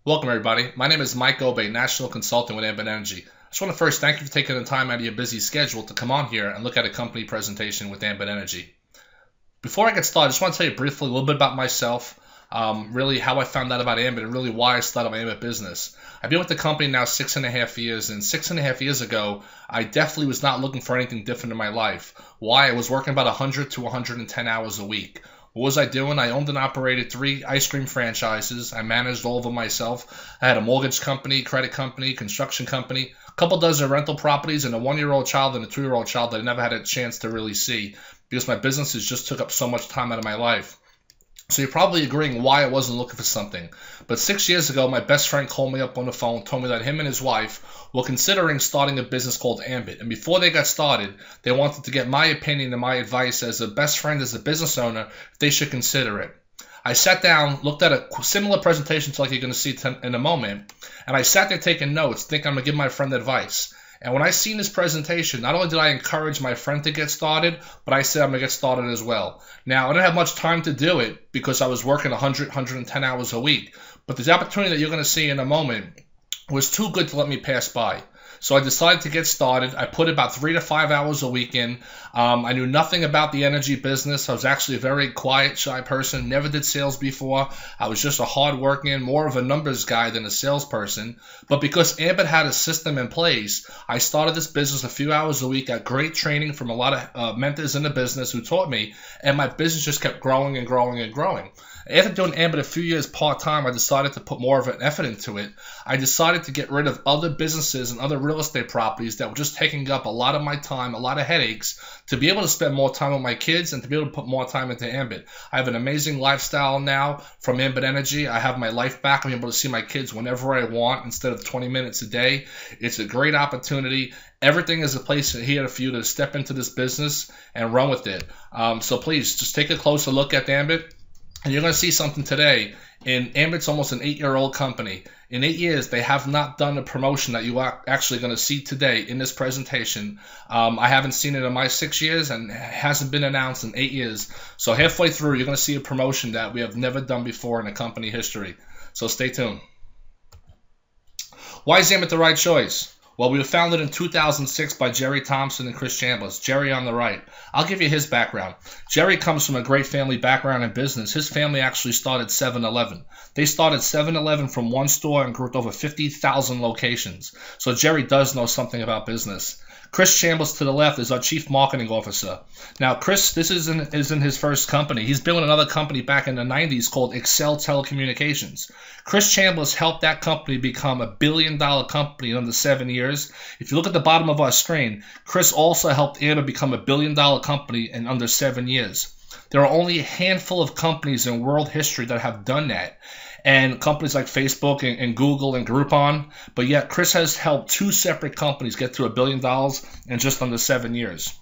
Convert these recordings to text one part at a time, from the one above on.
Welcome, everybody. My name is Mike Obay, National Consultant with Ambit Energy. I just want to first thank you for taking the time out of your busy schedule to come on here and look at a company presentation with Ambit Energy. Before I get started, I just want to tell you briefly a little bit about myself, really how I found out about Ambit and really why I started my Ambit business. I've been with the company now 6.5 years, and 6.5 years ago, I definitely was not looking for anything different in my life. Why? I was working about 100 to 110 hours a week. What was I doing? I owned and operated 3 ice cream franchises. I managed all of them myself. I had a mortgage company, credit company, construction company, a couple dozen rental properties, and a 1-year-old child and a 2-year-old child that I never had a chance to really see because my businesses just took up so much time out of my life. So you're probably agreeing why I wasn't looking for something. But 6 years ago, my best friend called me up on the phone, told me that him and his wife were considering starting a business called Ambit. And before they got started, they wanted to get my opinion and my advice as a best friend, as a business owner, if they should consider it. I sat down, looked at a similar presentation to like you're going to see in a moment, and I sat there taking notes, thinking I'm going to give my friend advice. And when I seen this presentation, not only did I encourage my friend to get started, but I said I'm going to get started as well. Now, I didn't have much time to do it because I was working 100, 110 hours a week. But the opportunity that you're going to see in a moment was too good to let me pass by. So I decided to get started. I put about 3 to 5 hours a week in. I knew nothing about the energy business. I was actually a very quiet, shy person. Never did sales before. I was just a hard-working, more of a numbers guy than a salesperson. But because Ambit had a system in place, I started this business a few hours a week. Got great training from a lot of mentors in the business who taught me, and my business just kept growing and growing and growing. After doing Ambit a few years part-time, I decided to put more of an effort into it. I decided to get rid of other businesses and other real estate properties that were just taking up a lot of my time, a lot of headaches, to be able to spend more time with my kids and to be able to put more time into Ambit. I have an amazing lifestyle now from Ambit Energy. I have my life back. I'm able to see my kids whenever I want instead of 20 minutes a day. It's a great opportunity. Everything is a place here for you to step into this business and run with it. So please, just take a closer look at Ambit. And you're going to see something today. Ambit's almost an 8-year-old company. In 8 years, they have not done a promotion that you are actually going to see today in this presentation. I haven't seen it in my 6 years, and it hasn't been announced in 8 years. So halfway through, you're going to see a promotion that we have never done before in the company history. So stay tuned. Why is Ambit the right choice? Well, we were founded in 2006 by Jerry Thompson and Chris Chambliss. Jerry on the right. I'll give you his background. Jerry comes from a great family background in business. His family actually started 7-Eleven. They started 7-Eleven from one store and grew to over 50,000 locations. So Jerry does know something about business. Chris Chambliss to the left is our Chief Marketing Officer. Now, Chris, this isn't his first company. He's been with another company back in the 90s called Excel Telecommunications. Chris Chambliss helped that company become a billion-dollar company in under 7 years. If you look at the bottom of our screen, Chris also helped Ambit become a billion-dollar company in under 7 years. There are only a handful of companies in world history that have done that, and companies like Facebook and Google and Groupon, but yet Chris has helped 2 separate companies get to $1 billion in just under 7 years.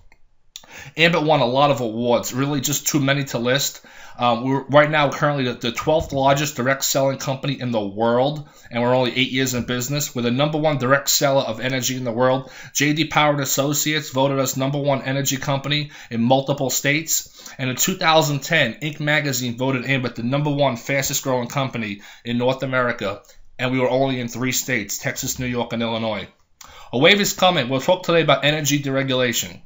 Ambit won a lot of awards, really just too many to list. We're right now currently the 12th largest direct selling company in the world, and we're only 8 years in business. We're the #1 direct seller of energy in the world. J.D. Power & Associates voted us #1 energy company in multiple states. And in 2010, Inc. magazine voted Ambit the #1 fastest growing company in North America, and we were only in 3 states, Texas, New York, and Illinois. A wave is coming. We'll talk today about energy deregulation.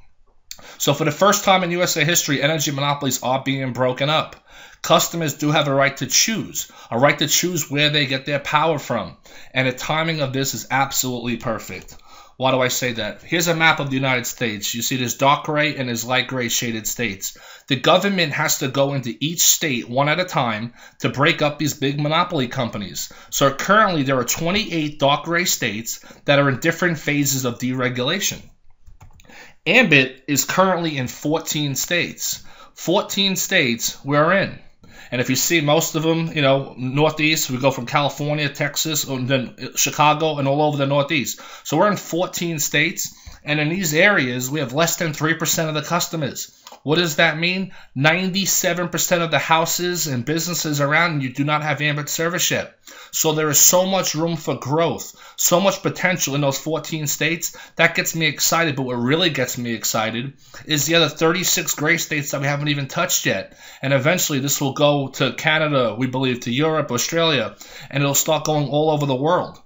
So for the first time in USA history, energy monopolies are being broken up. Customers do have a right to choose where they get their power from. And the timing of this is absolutely perfect. Why do I say that? Here's a map of the United States. You see there's dark gray and there's light gray shaded states. The government has to go into each state one at a time to break up these big monopoly companies. So currently there are 28 dark gray states that are in different phases of deregulation. Ambit is currently in 14 states. 14 states we're in. And if you see most of them, Northeast, we go from California, Texas, and then Chicago, and all over the Northeast. So we're in 14 states, and in these areas, we have less than 3% of the customers. What does that mean? 97% of the houses and businesses around you do not have Ambit service yet. So there is so much room for growth, so much potential in those 14 states. That gets me excited, but what really gets me excited is the other 36 gray states that we haven't even touched yet. And eventually this will go to Canada, we believe, to Europe, Australia, and it'll start going all over the world.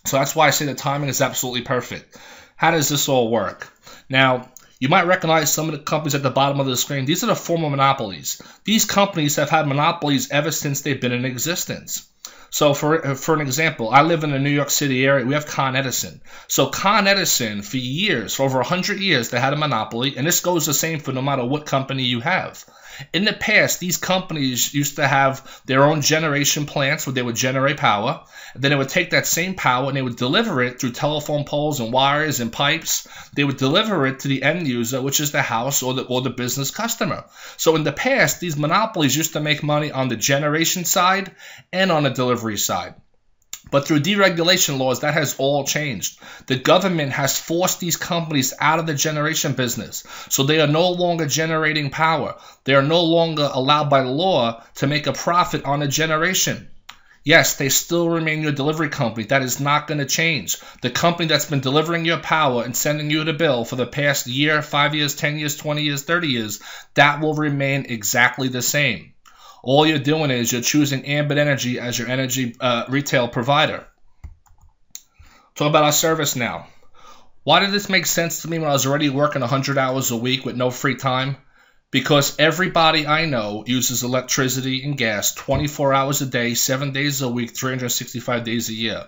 So that's why I say the timing is absolutely perfect. How does this all work? Now, you might recognize some of the companies at the bottom of the screen. These are the former monopolies. These companies have had monopolies ever since they've been in existence. So for an example, I live in the New York City area. We have Con Edison. So Con Edison, for years, for over 100 years, they had a monopoly, and this goes the same for no matter what company you have. In the past, these companies used to have their own generation plants where they would generate power. Then they would take that same power and they would deliver it through telephone poles and wires and pipes. They would deliver it to the end user, which is the house or the business customer. So in the past, these monopolies used to make money on the generation side and on the delivery side. But through deregulation laws, that has all changed. The government has forced these companies out of the generation business. So they are no longer generating power. They are no longer allowed by law to make a profit on the generation. Yes, they still remain your delivery company. That is not going to change. The company that's been delivering your power and sending you the bill for the past year, 5 years, 10 years, 20 years, 30 years, that will remain exactly the same. All you're doing is you're choosing Ambit Energy as your energy retail provider. Talk about our service now. Why did this make sense to me when I was already working 100 hours a week with no free time? Because everybody I know uses electricity and gas 24 hours a day, 7 days a week, 365 days a year.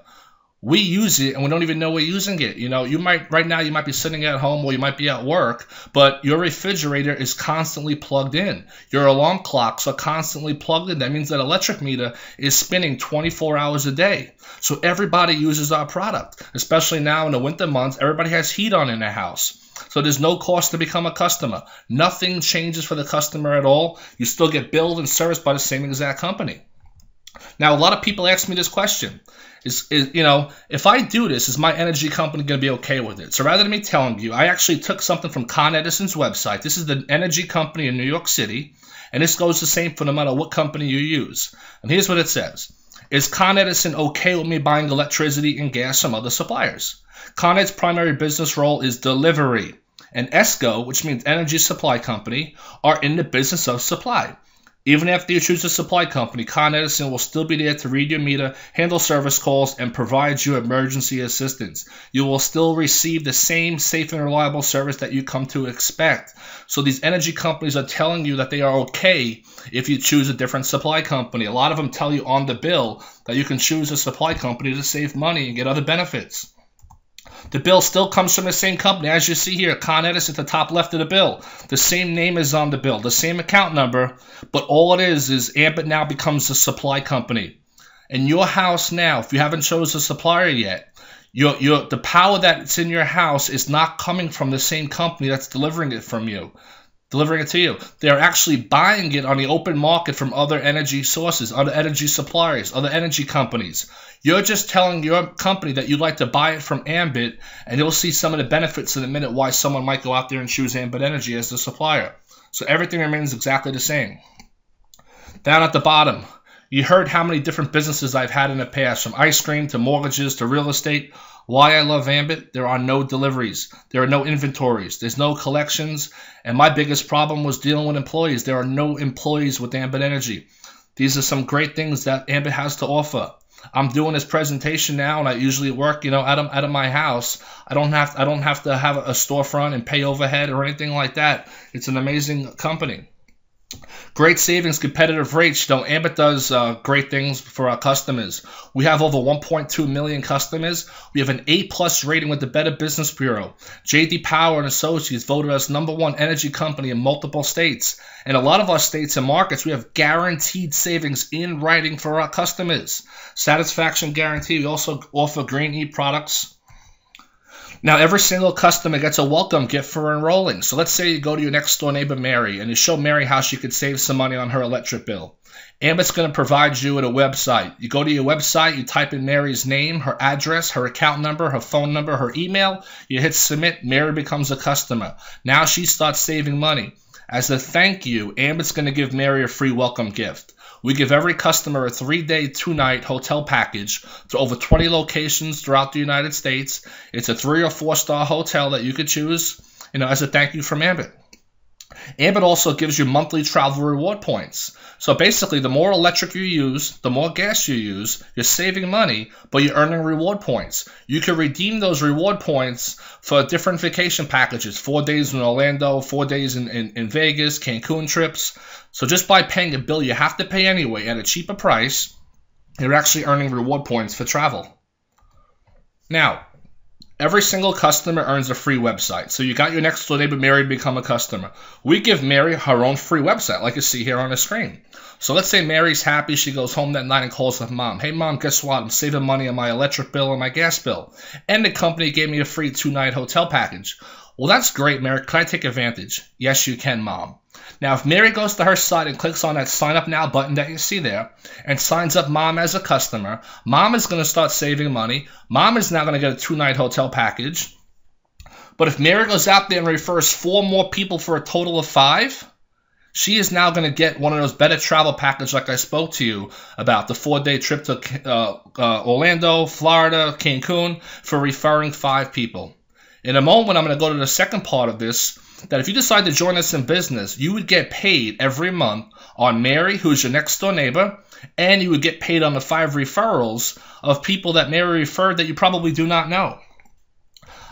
We use it and we don't even know we're using it. You know, right now you might be sitting at home or you might be at work, but your refrigerator is constantly plugged in. Your alarm clocks are constantly plugged in. That means that electric meter is spinning 24 hours a day. So everybody uses our product, especially now in the winter months. Everybody has heat on in their house. So there's no cost to become a customer. Nothing changes for the customer at all. You still get billed and serviced by the same exact company. Now, a lot of people ask me this question. If I do this, is my energy company going to be okay with it? So rather than me telling you, I actually took something from Con Edison's website. This is the energy company in New York City, and this goes the same for no matter what company you use. And here's what it says. Is Con Edison okay with me buying electricity and gas from other suppliers? Con Ed's primary business role is delivery, and ESCO, which means Energy Supply Company, are in the business of supply. Even after you choose a supply company, Con Edison will still be there to read your meter, handle service calls, and provide you emergency assistance. You will still receive the same safe and reliable service that you come to expect. So these energy companies are telling you that they are okay if you choose a different supply company. A lot of them tell you on the bill that you can choose a supply company to save money and get other benefits. The bill still comes from the same company. As you see here, Con Edison at the top left of the bill. The same name is on the bill, the same account number, but all it is Ambit now becomes a supply company. And your house now, if you haven't chosen a supplier yet, the power that's in your house is not coming from the same company that's delivering it to you. They're actually buying it on the open market from other energy sources, other energy suppliers, other energy companies. You're just telling your company that you'd like to buy it from Ambit, and you'll see some of the benefits in a minute why someone might go out there and choose Ambit Energy as the supplier. So everything remains exactly the same. Down at the bottom, you heard how many different businesses I've had in the past, from ice cream to mortgages to real estate. Why I love Ambit? There are no deliveries. There are no inventories. There's no collections. And my biggest problem was dealing with employees. There are no employees with Ambit Energy. These are some great things that Ambit has to offer. I'm doing this presentation now, and I usually work, out of my house. I don't have to have a storefront and pay overhead or anything like that. It's an amazing company. Great savings, competitive rates. Ambit does great things for our customers. We have over 1.2 million customers. We have an A+ rating with the Better Business Bureau. J.D. Power and Associates voted us #1 energy company in multiple states. In a lot of our states and markets, we have guaranteed savings in writing for our customers. Satisfaction guarantee. We also offer Green E products. Now, every single customer gets a welcome gift for enrolling. So let's say you go to your next door neighbor, Mary, and you show Mary how she could save some money on her electric bill. Ambit's going to provide you with a website. You go to your website, you type in Mary's name, her address, her account number, her phone number, her email. You hit submit. Mary becomes a customer. Now she starts saving money. As a thank you, Ambit's going to give Mary a free welcome gift. We give every customer a 3-day, 2-night hotel package to over 20 locations throughout the United States. It's a 3 or 4-star hotel that you could choose, as a thank you from Ambit. Ambit also gives you monthly travel reward points. So basically, the more electric you use, the more gas you use, you're saving money, but you're earning reward points. You can redeem those reward points for different vacation packages, 4 days in Orlando, 4 days in Vegas, Cancun trips. So just by paying a bill you have to pay anyway at a cheaper price, you're actually earning reward points for travel. Now, every single customer earns a free website. So you got your next door neighbor Mary to become a customer. We give Mary her own free website, like you see here on the screen. So let's say Mary's happy. She goes home that night and calls her mom. Hey, Mom, guess what? I'm saving money on my electric bill and my gas bill. And the company gave me a free 2-night hotel package. Well, that's great, Mary. Can I take advantage? Yes, you can, Mom. Now, if Mary goes to her site and clicks on that Sign Up Now button that you see there and signs up Mom as a customer, Mom is going to start saving money. Mom is now going to get a 2-night hotel package. But if Mary goes out there and refers 4 more people for a total of 5, she is now going to get one of those better travel packages like I spoke to you about, the 4-day trip to Orlando, Florida, Cancun, for referring 5 people. In a moment, I'm going to go to the second part of this, that if you decide to join us in business, you would get paid every month on Mary, who's your next door neighbor, and you would get paid on the 5 referrals of people that Mary referred that you probably do not know.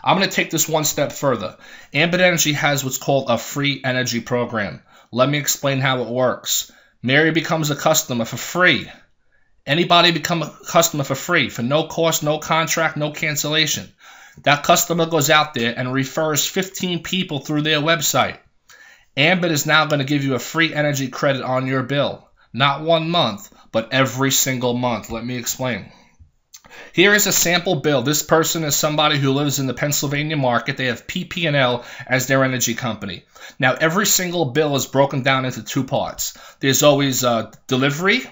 I'm going to take this one step further. Ambit Energy has what's called a free energy program. Let me explain how it works. Mary becomes a customer for free. Anybody become a customer for free, for no cost, no contract, no cancellation. That customer goes out there and refers 15 people through their website. Ambit is now going to give you a free energy credit on your bill. Not 1 month, but every single month. Let me explain. Here is a sample bill. This person is somebody who lives in the Pennsylvania market. They have PP&L as their energy company. Now, every single bill is broken down into 2 parts. There's always delivery,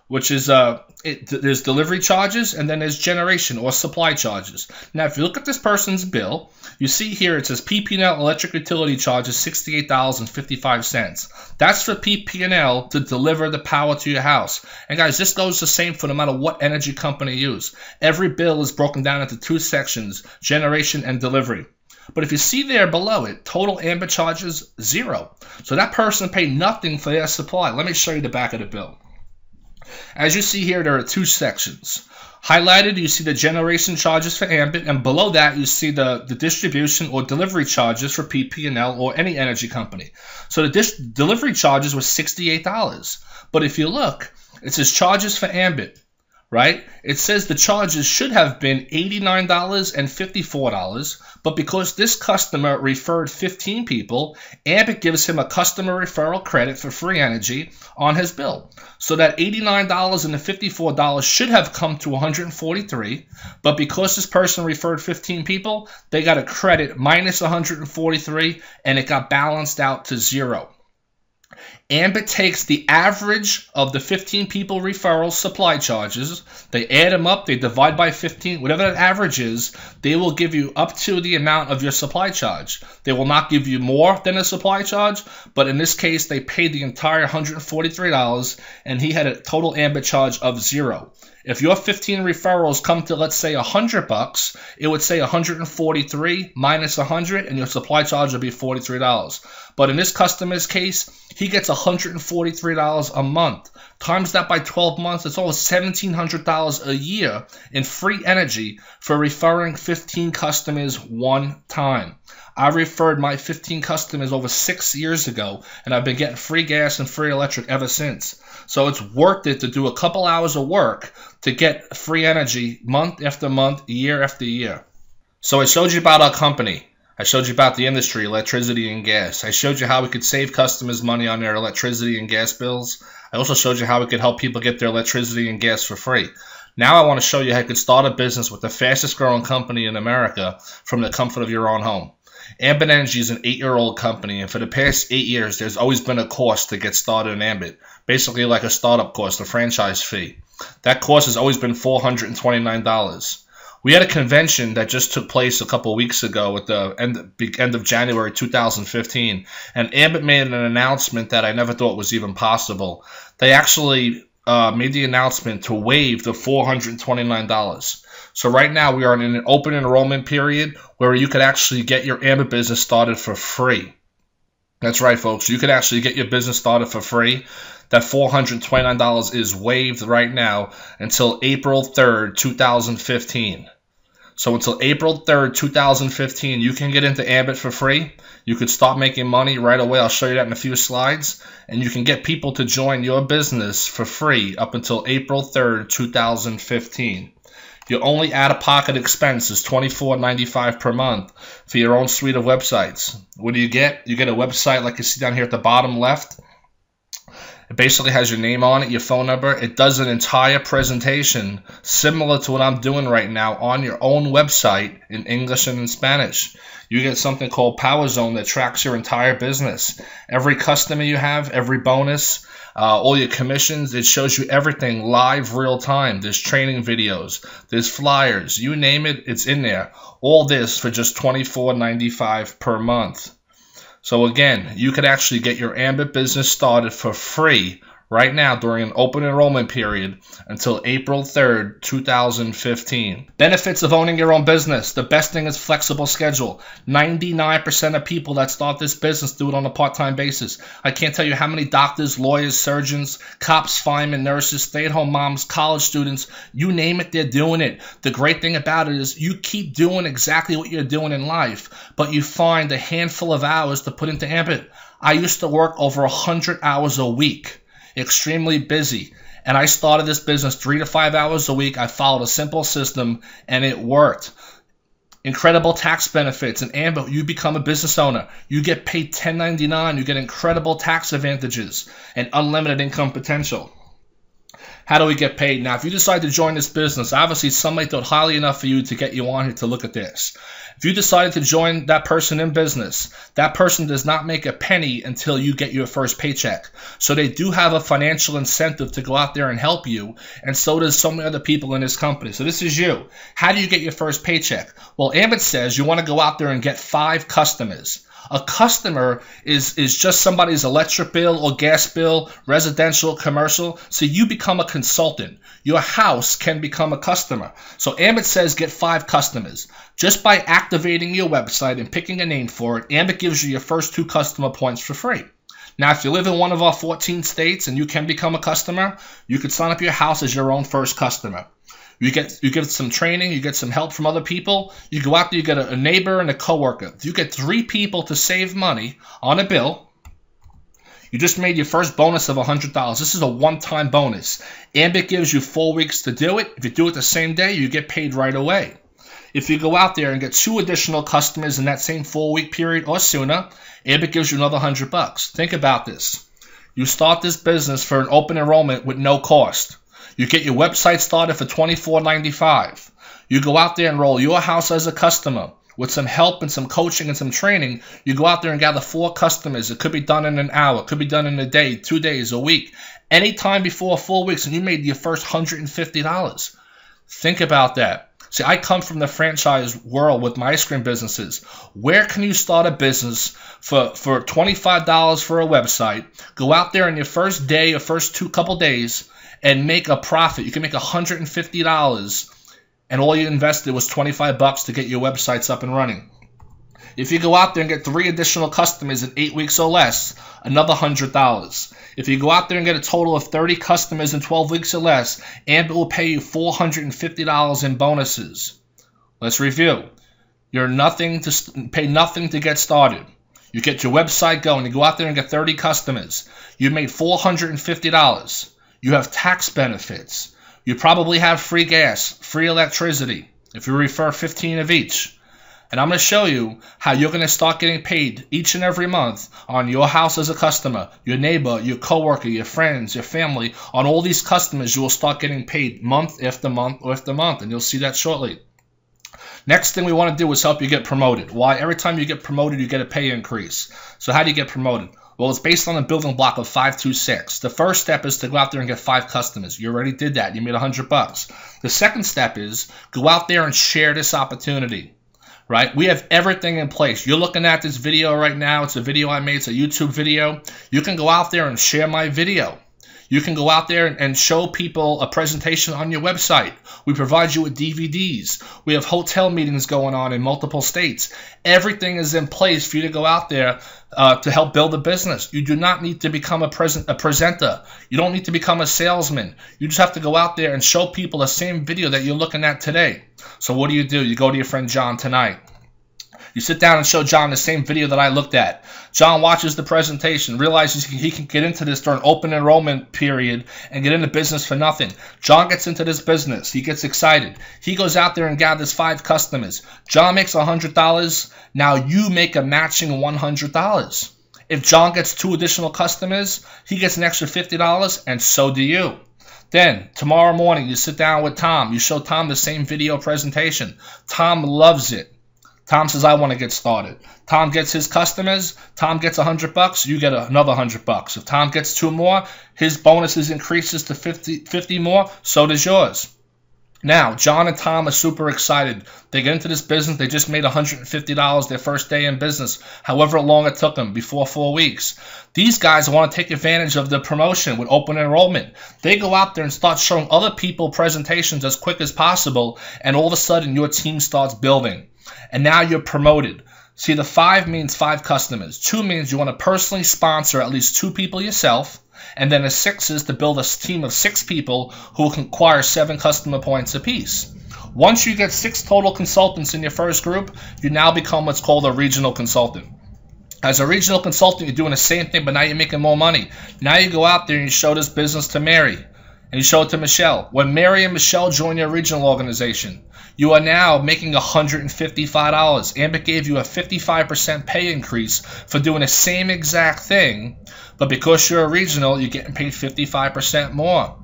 which is there's delivery charges, and then there's generation or supply charges. Now, if you look at this person's bill, you see here it says PP&L electric utility charges $68.55. That's for PP&L to deliver the power to your house. And guys, this goes the same for no matter what energy company you use. Every bill is broken down into 2 sections, generation and delivery. But if you see there below it, total Ambit charges 0. So that person paid nothing for their supply. Let me show you the back of the bill. As you see here, there are 2 sections. Highlighted, you see the generation charges for Ambit, and below that, you see the distribution or delivery charges for PP&L or any energy company. So the delivery charges was $68. But if you look, it says charges for Ambit, right? It says the charges should have been $89 and $54, but because this customer referred 15 people, Ambit gives him a customer referral credit for free energy on his bill. So that $89 and the $54 should have come to $143, but because this person referred 15 people, they got a credit minus $143, and it got balanced out to 0. Ambit takes the average of the 15 people referral supply charges, they add them up, they divide by 15, whatever that average is, they will give you up to the amount of your supply charge. They will not give you more than a supply charge, but in this case, they paid the entire $143, and he had a total Ambit charge of 0. If your 15 referrals come to, let's say, $100, it would say 143 minus 100, and your supply charge would be $43. But in this customer's case, he gets $143 a month. Times that by 12 months, it's almost $1,700 a year in free energy for referring 15 customers one time. I referred my 15 customers over 6 years ago, and I've been getting free gas and free electric ever since. So it's worth it to do a couple hours of work to get free energy month after month, year after year. So I showed you about our company. I showed you about the industry, electricity and gas. I showed you how we could save customers money on their electricity and gas bills. I also showed you how we could help people get their electricity and gas for free. Now I want to show you how you could start a business with the fastest growing company in America from the comfort of your own home. Ambit Energy is an 8-year-old company, and for the past 8 years, there's always been a cost to get started in Ambit, basically like a startup cost, a franchise fee. That cost has always been $429. We had a convention that just took place a couple of weeks ago at the end of January 2015, and Ambit made an announcement that I never thought was even possible. They actually made the announcement to waive the $429. So right now we are in an open enrollment period where you could actually get your Ambit business started for free. That's right, folks. You could actually get your business started for free. That $429 is waived right now until April 3rd, 2015. So until April 3rd, 2015, you can get into Ambit for free. You could start making money right away. I'll show you that in a few slides. And you can get people to join your business for free up until April 3rd, 2015. Your only out-of-pocket expense is $24.95 per month for your own suite of websites. What do you get? You get a website like you see down here at the bottom left. It basically has your name on it, your phone number. It does an entire presentation similar to what I'm doing right now on your own website in English and in Spanish. You get something called Power Zone that tracks your entire business. Every customer you have, every bonus, all your commissions, it shows you everything live, real time. There's training videos, there's flyers, you name it, it's in there. All this for just $24.95 per month. So again, you could actually get your Ambit business started for free right now during an open enrollment period until April 3rd, 2015. Benefits of owning your own business. The best thing is flexible schedule. 99% of people that start this business do it on a part-time basis. I can't tell you how many doctors, lawyers, surgeons, cops, firemen, nurses, stay-at-home moms, college students, you name it, they're doing it. The great thing about it is you keep doing exactly what you're doing in life, but you find a handful of hours to put into Ambit. I used to work over 100 hours a week. Extremely busy, and I started this business 3 to 5 hours a week. I followed a simple system and it worked. Incredible tax benefits. In Ambit, you become a business owner. You get paid $10.99. You get incredible tax advantages and unlimited income potential. How do we get paid? Now, if you decide to join this business, obviously somebody thought highly enough for you to get you on here to look at this. If you decided to join that person in business, that person does not make a penny until you get your first paycheck. So they do have a financial incentive to go out there and help you, and so does so many other people in this company. So this is you. How do you get your first paycheck? Well, Ambit says you want to go out there and get 5 customers. A customer is just somebody's electric bill or gas bill, residential, commercial. So you become a consultant. Your house can become a customer. So Ambit says get 5 customers. Just by activating your website and picking a name for it, Ambit gives you your first 2 customer points for free. Now, if you live in one of our 14 states and you can become a customer, you could sign up your house as your own first customer. You get some training, you get some help from other people, you go out there, you get a neighbor and a coworker. You get 3 people to save money on a bill. You just made your first bonus of $100. This is a one-time bonus. Ambit gives you 4 weeks to do it. If you do it the same day, you get paid right away. If you go out there and get 2 additional customers in that same 4-week period or sooner, Ambit gives you another $100. Think about this. You start this business for an open enrollment with no cost. You get your website started for $24.95. You go out there and roll your house as a customer. With some help and some coaching and some training, you go out there and gather 4 customers. It could be done in an hour. It could be done in a day, 2 days, a week. Anytime before 4 weeks, and you made your first $150. Think about that. See, I come from the franchise world with my ice cream businesses. Where can you start a business for $25 for a website, go out there in your first day or first couple days, and make a profit? You can make $150, and all you invested was $25 to get your websites up and running. If you go out there and get 3 additional customers in 8 weeks or less, another $100. If you go out there and get a total of 30 customers in 12 weeks or less, Ambit will pay you $450 in bonuses. Let's review. You're pay nothing to get started. You get your website going. You go out there and get 30 customers. You made $450. You have tax benefits. You probably have free gas, free electricity, if you refer 15 of each. And I'm going to show you how you're going to start getting paid each and every month on your house as a customer, your neighbor, your coworker, your friends, your family. On all these customers, you will start getting paid month after month after month, and you'll see that shortly. Next thing we want to do is help you get promoted. Why? Every time you get promoted, you get a pay increase. So how do you get promoted? Well, it's based on a building block of 526. The first step is to go out there and get 5 customers. You already did that. You made $100. The second step is go out there and share this opportunity. Right? We have everything in place. You're looking at this video right now. It's a video I made. It's a YouTube video. You can go out there and share my video. You can go out there and show people a presentation on your website. We provide you with DVDs. We have hotel meetings going on in multiple states. Everything is in place for you to go out there to help build a business. You do not need to become a presenter. You don't need to become a salesman. You just have to go out there and show people the same video that you're looking at today. So what do? You go to your friend John tonight. You sit down and show John the same video that I looked at. John watches the presentation, realizes he can get into this during open enrollment period and get into business for nothing. John gets into this business. He gets excited. He goes out there and gathers 5 customers. John makes $100. Now you make a matching $100. If John gets 2 additional customers, he gets an extra $50, and so do you. Then, tomorrow morning, you sit down with Tom. You show Tom the same video presentation. Tom loves it. Tom says, I want to get started. Tom gets his customers. Tom gets $100. You get another $100. If Tom gets 2 more, his bonuses increases to 50 more. So does yours. Now, John and Tom are super excited. They get into this business. They just made $150 their first day in business, however long it took them, before 4 weeks. These guys want to take advantage of the promotion with open enrollment. They go out there and start showing other people presentations as quick as possible, and all of a sudden your team starts building. And now you're promoted. See, the 5 means 5 customers. 2 means you want to personally sponsor at least 2 people yourself. And then a 6 is to build a team of 6 people who can acquire 7 customer points apiece. Once you get 6 total consultants in your first group, you now become what's called a regional consultant. As a regional consultant, you're doing the same thing, but now you're making more money. Now you go out there and you show this business to Mary. And you show it to Michelle. When Mary and Michelle join your regional organization, you are now making $155. Ambit gave you a 55% pay increase for doing the same exact thing, but because you're a regional, you're getting paid 55% more.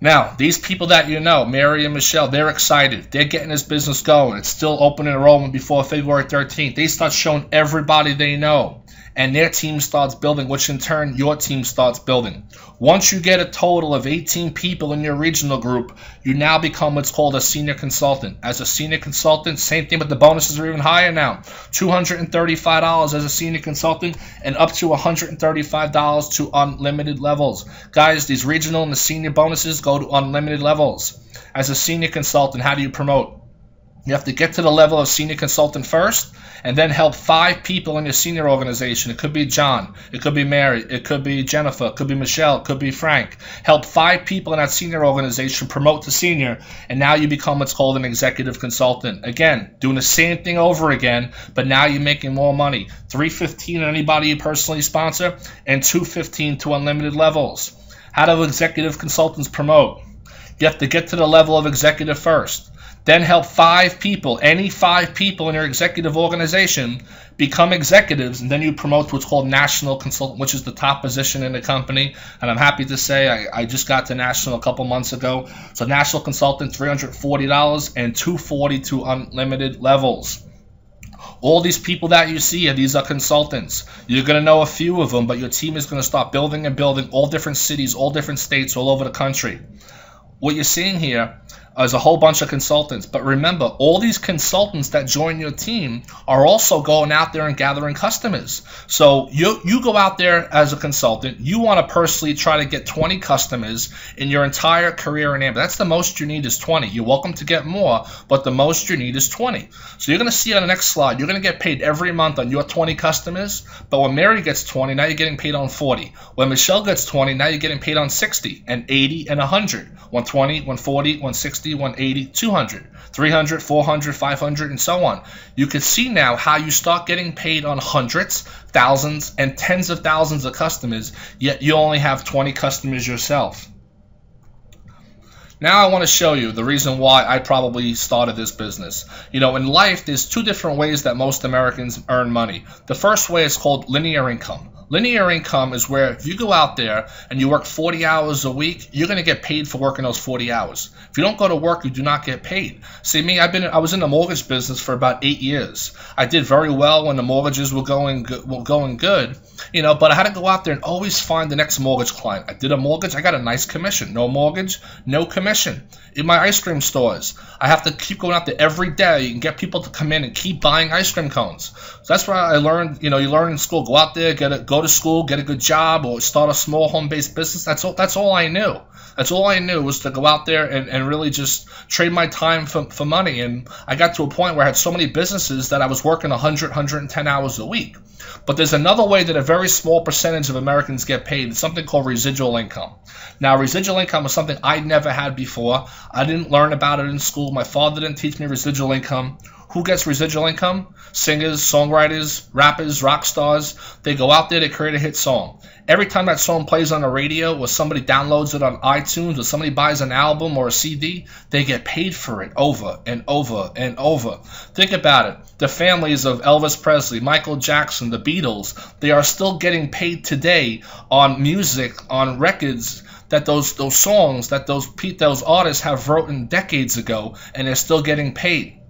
Now, these people that you know, Mary and Michelle, they're excited. They're getting this business going. It's still open enrollment before February 13th. They start showing everybody they know. And their team starts building, which in turn your team starts building. Once you get a total of 18 people in your regional group, you now become what's called a senior consultant. As a senior consultant, same thing, but the bonuses are even higher now. $235 as a senior consultant and up to $135 to unlimited levels. Guys, these regional and the senior bonuses go to unlimited levels. As a senior consultant, how do you promote? You have to get to the level of senior consultant first and then help 5 people in your senior organization. It could be John, it could be Mary, it could be Jennifer, it could be Michelle, it could be Frank. Help 5 people in that senior organization promote to senior, and now you become what's called an executive consultant. Again, doing the same thing over again, but now you're making more money. $315 on anybody you personally sponsor and $215 to unlimited levels. How do executive consultants promote? You have to get to the level of executive first. Then help 5 people, any 5 people in your executive organization, become executives, and then you promote to what's called national consultant, which is the top position in the company. And I'm happy to say I just got to national a couple months ago. So national consultant, $340 and $240 to unlimited levels. All these people that you see, these are consultants. You're going to know a few of them, but your team is going to start building and building, all different cities, all different states, all over the country. What you're seeing here is a whole bunch of consultants. But remember, all these consultants that join your team are also going out there and gathering customers. So you go out there as a consultant. You want to personally try to get 20 customers in your entire career in Ambit. That's the most you need is 20. You're welcome to get more, but the most you need is 20. So you're going to see on the next slide, you're going to get paid every month on your 20 customers. But when Mary gets 20, now you're getting paid on 40. When Michelle gets 20, now you're getting paid on 60 and 80 and 100. 120, 140, 160, 180, 200, 300, 400, 500, and so on. You can see now how you start getting paid on hundreds, thousands, and tens of thousands of customers, yet you only have 20 customers yourself. Now I want to show you the reason why I probably started this business. You know, in life, there's 2 different ways that most Americans earn money. The first way is called linear income. Linear income is where if you go out there and you work 40 hours a week, you're going to get paid for working those 40 hours. If you don't go to work, you do not get paid. See, me, I was in the mortgage business for about 8 years. I did very well when the mortgages were going good, you know, but I had to go out there and always find the next mortgage client. I did a mortgage, I got a nice commission. No mortgage, no commission. In my ice cream stores, I have to keep going out there every day and get people to come in and keep buying ice cream cones. So that's where I learned, you know, you learn in school, go out there, go to school, get a good job, or start a small home-based business. That's all I knew. That's all I knew was to go out there and really just trade my time for money. And I got to a point where I had so many businesses that I was working 100, 110 hours a week. But there's another way that a very small percentage of Americans get paid. It's something called residual income. Now, residual income is something I never had before. I didn't learn about it in school. My father didn't teach me residual income. Who gets residual income? Singers, songwriters, rappers, rock stars. They go out there, they create a hit song. Every time that song plays on the radio or somebody downloads it on iTunes or somebody buys an album or a CD, they get paid for it over and over and over. Think about it. The families of Elvis Presley, Michael Jackson, the Beatles, they are still getting paid today on music, on records, that those songs that those artists have written decades ago, and they're still getting paid.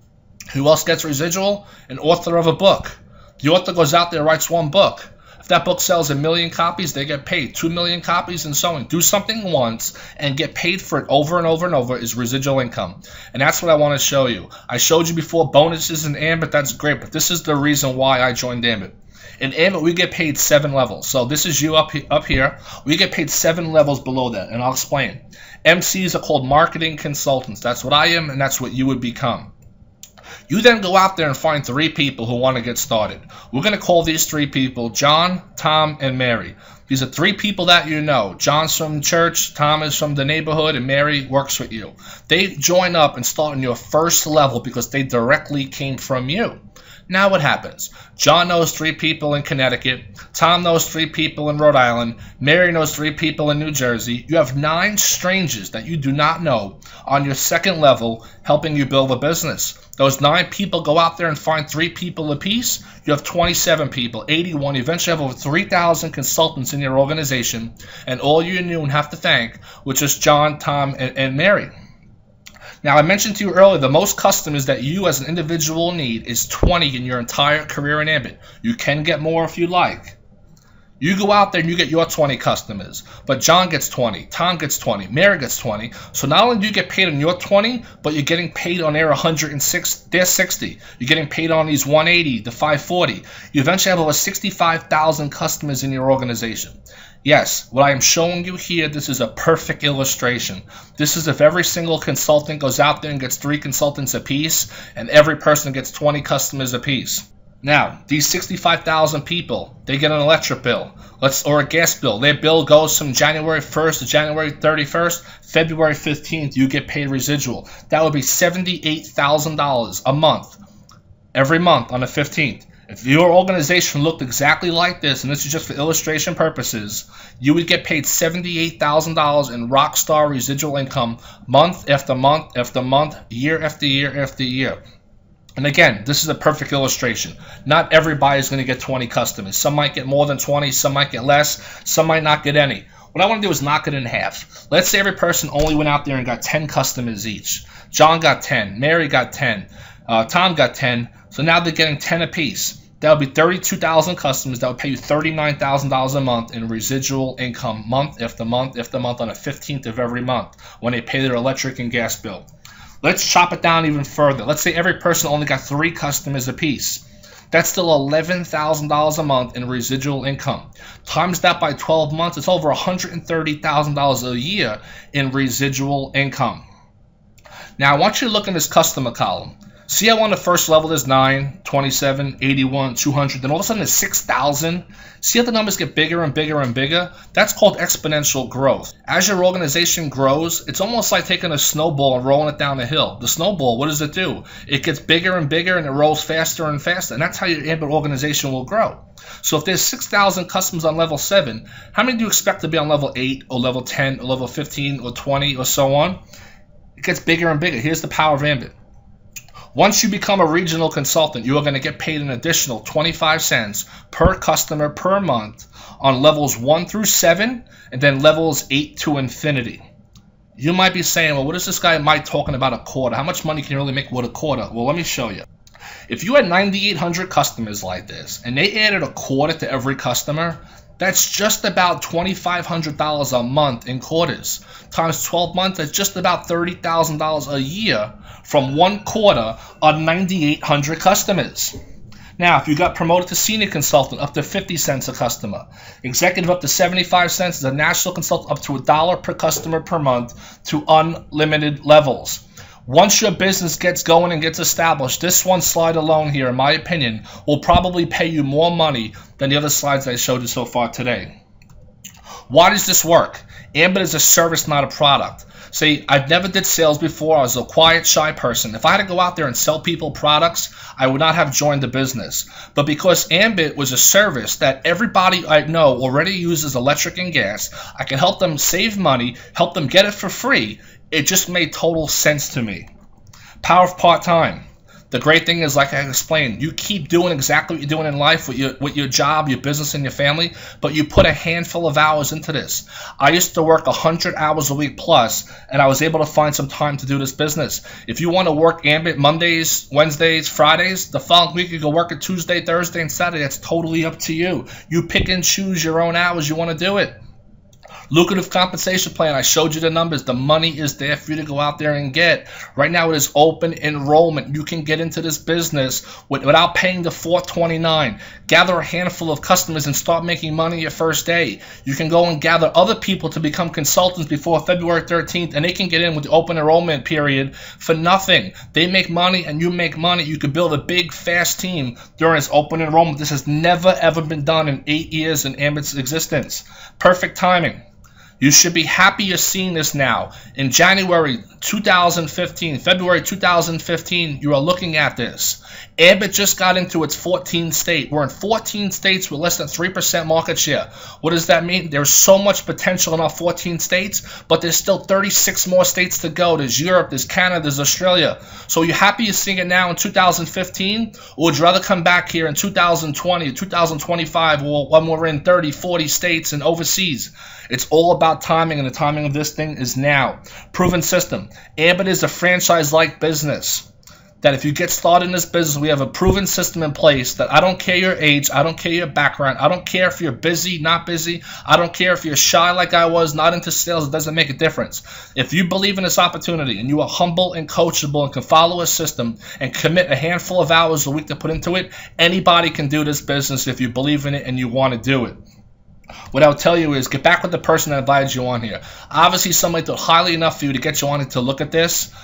Who else gets residual? An author of a book. The author goes out there and writes one book. If that book sells 1 million copies, they get paid. 2 million copies and so on. Do something once and get paid for it over and over and over is residual income. And that's what I want to show you. I showed you before bonuses in Ambit. That's great, but this is the reason why I joined Ambit. In Ambit, we get paid 7 levels. So this is you up here. We get paid 7 levels below that, and I'll explain. MCs are called marketing consultants. That's what I am, and that's what you would become. You then go out there and find 3 people who want to get started. We're going to call these 3 people John, Tom, and Mary. These are 3 people that you know. John's from church, Tom is from the neighborhood, and Mary works with you. They join up and start on your first level because they directly came from you. Now what happens? John knows 3 people in Connecticut. Tom knows 3 people in Rhode Island. Mary knows 3 people in New Jersey. You have 9 strangers that you do not know on your second level helping you build a business. Those 9 people go out there and find 3 people apiece. You have 27 people, 81. You eventually have over 3,000 consultants in your organization. And all you knew and have to thank was just John, Tom, and Mary. Now, I mentioned to you earlier, the most customers that you as an individual need is 20 in your entire career in Ambit. You can get more if you like. You go out there and you get your 20 customers, but John gets 20, Tom gets 20, Mary gets 20. So not only do you get paid on your 20, but you're getting paid on their 106, their 60. You're getting paid on these 180, the 540. You eventually have over 65,000 customers in your organization. Yes, what I am showing you here, this is a perfect illustration. This is if every single consultant goes out there and gets 3 consultants apiece, and every person gets 20 customers apiece. Now, these 65,000 people, they get an electric bill or a gas bill. Their bill goes from January 1st to January 31st. February 15th, you get paid residual. That would be $78,000 a month, every month on the 15th. If your organization looked exactly like this, and this is just for illustration purposes, you would get paid $78,000 in rockstar residual income month after month after month, year after year after year. And again, this is a perfect illustration. Not everybody is going to get 20 customers. Some might get more than 20, some might get less, some might not get any. What I want to do is knock it in half. Let's say every person only went out there and got 10 customers each. John got 10, Mary got 10, Tom got 10, so now they're getting 10 apiece. That would be 32,000 customers. That would pay you $39,000 a month in residual income month after month after month on the 15th of every month when they pay their electric and gas bill. Let's chop it down even further. Let's say every person only got 3 customers apiece. That's still $11,000 a month in residual income. Times that by 12 months, it's over $130,000 a year in residual income. Now, I want you to look in this customer column. See how on the first level there's 9, 27, 81, 200, then all of a sudden there's 6,000. See how the numbers get bigger and bigger and bigger? That's called exponential growth. As your organization grows, it's almost like taking a snowball and rolling it down a hill. The snowball, what does it do? It gets bigger and bigger and it rolls faster and faster, and that's how your Ambit organization will grow. So if there's 6,000 customers on level 7, how many do you expect to be on level 8 or level 10 or level 15 or 20 or so on? It gets bigger and bigger. Here's the power of Ambit. Once you become a regional consultant, you are going to get paid an additional 25 cents per customer per month on levels 1 through 7 and then levels 8 to infinity. You might be saying, well, what is this guy Mike talking about a quarter? How much money can you really make with a quarter? Well, let me show you. If you had 9,800 customers like this and they added a quarter to every customer, that's just about $2,500 a month in quarters. Times 12 months, that's just about $30,000 a year from one quarter on 9,800 customers. Now, if you got promoted to senior consultant, up to 50 cents a customer. Executive, up to 75 cents. As a national consultant, up to $1 per customer per month to unlimited levels. Once your business gets going and gets established, this one slide alone here, in my opinion, will probably pay you more money than the other slides I showed you so far today. Why does this work? Ambit is a service, not a product. See, I've never did sales before. I was a quiet, shy person. If I had to go out there and sell people products, I would not have joined the business. But because Ambit was a service that everybody I know already uses electric and gas, I can help them save money, help them get it for free. It just made total sense to me. Power of part-time. The great thing is, like I explained, you keep doing exactly what you're doing in life with your job, your business, and your family, but you put a handful of hours into this. I used to work 100 hours a week plus, and I was able to find some time to do this business. If you want to work Ambit Mondays, Wednesdays, Fridays, the following week you can work it Tuesday, Thursday, and Saturday. That's totally up to you. You pick and choose your own hours you want to do it. Lucrative compensation plan. I showed you the numbers. The money is there for you to go out there and get. Right now it is open enrollment. You can get into this business without paying the $429. Gather a handful of customers and start making money your first day. You can go and gather other people to become consultants before February 13th, and they can get in with the open enrollment period for nothing. They make money and you make money. You could build a big, fast team during this open enrollment. This has never, ever been done in 8 years in Ambit's existence. Perfect timing. You should be happy you're seeing this now. In January 2015, February 2015, you are looking at this. Ambit just got into its 14th state. We're in 14 states with less than 3% market share. What does that mean? There's so much potential in our 14 states, but there's still 36 more states to go. There's Europe, there's Canada, there's Australia. So are you happy you're seeing it now in 2015? Or would you rather come back here in 2020, 2025, or when we're in 30, 40 states and overseas? It's all about timing, and the timing of this thing is now. Proven system. Ambit is a franchise-like business that if you get started in this business, we have a proven system in place that I don't care your age, I don't care your background, I don't care if you're busy, not busy, I don't care if you're shy like I was, not into sales, it doesn't make a difference. If you believe in this opportunity and you are humble and coachable and can follow a system and commit a handful of hours a week to put into it, anybody can do this business if you believe in it and you want to do it. What I'll tell you is get back with the person that invited you on here. Obviously, somebody thought highly enough for you to get you on to look at this.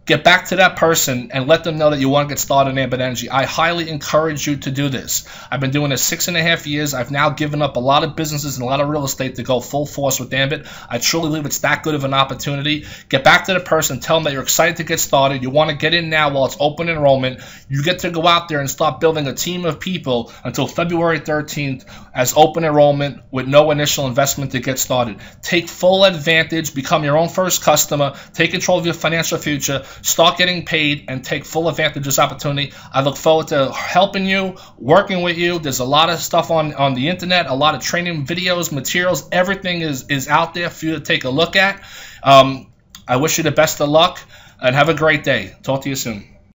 Get back to that person and let them know that you want to get started in Ambit Energy. I highly encourage you to do this. I've been doing this 6.5 years. I've now given up a lot of businesses and a lot of real estate to go full force with Ambit. I truly believe it's that good of an opportunity. Get back to the person. Tell them that you're excited to get started. You want to get in now while it's open enrollment. You get to go out there and start building a team of people until February 13th as open enrollment with no initial investment to get started. Take full advantage. Become your own first customer. Take control of your financial future. Start getting paid and take full advantage of this opportunity. I look forward to helping you, working with you. There's a lot of stuff on the internet, a lot of training videos, materials. Everything is out there for you to take a look at. I wish you the best of luck and have a great day. Talk to you soon.